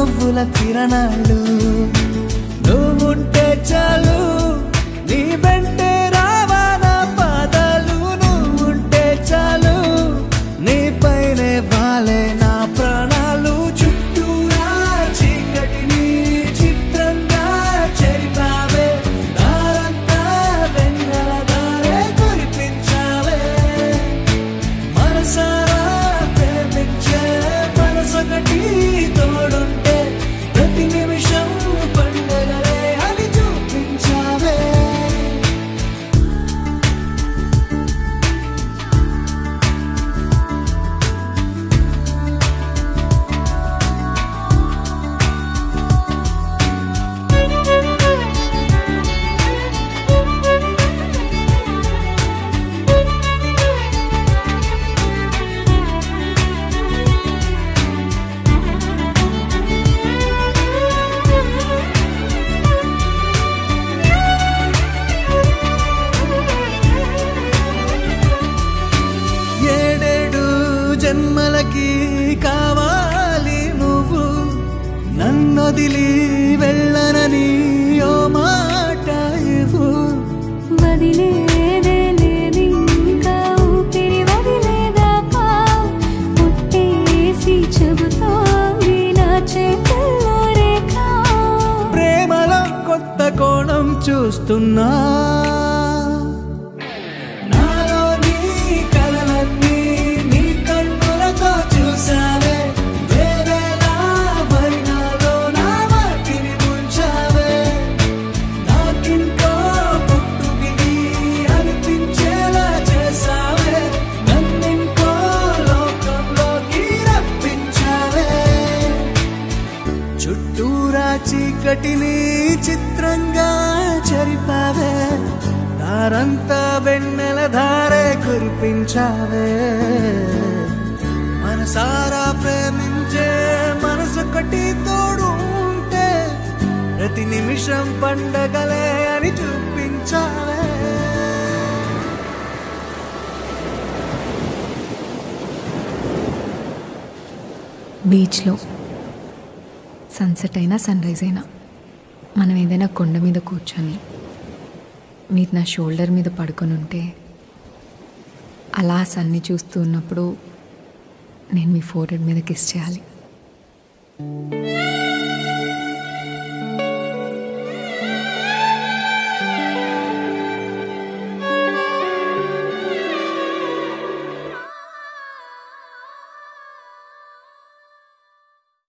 నవ్వుల కిరణాలు నువ్వుంటే చాలు నీ వెంటే రావాలా పాదాలు నువ్వుంటే చాలు నీ పైనే వాలే నా ప్రాణాలు చుట్టూరా చీకటిని చిత్రంగా చెరిపావే దారంతా వెన్నెల దారే కురిపించావే మనసారా ప్రేమించే మనసొకటి తోడుంటే ప్రతి నిమిషం పండగలే అని చూపించావే ఏడేడు జన్మలకి కావాలి నువ్వు నన్నొదిలి వెళ్ళనని ఓ మాట ఇవ్వు వదిలేదే లేదు ఇంకా ఊపిరి వదిలేదాకా పుట్టేసి చెబుతోంది నా చేతుల్లో రేఖ ప్రేమలో కొత్త కోణం చూస్తున్నా నాలో నీ కలలన్నీ నీ కన్నులతో చూసావే వేరేలా వర్ణాలో నా వాటిని ముంచావే నాకింకో పుట్టుకిది అనిపించేలా చేసావే నన్నింకో లోకంలోకి రప్పించావే చుట్టూరా చీకటిని చిత్రంగా చెరిపావే దారంతా వెన్నెల ధారే కురిపించావే మనసారా ప్రేమించే మనసొకటి తోడు ఉంటే ప్రతి నిమిషం పండగలే అని చూపించావే బీచ్లో సన్సెట్ అయినా సన్ రైజ్ అయినా మనం ఏదైనా కొండ మీద కూర్చొని మీరు నా షోల్డర్ మీద పడుకొని ఉంటే అలా సన్ని చూస్తూ ఉన్నప్పుడు నేను మీ ఫోర్హెడ్ మీద కిస్ చేయాలి.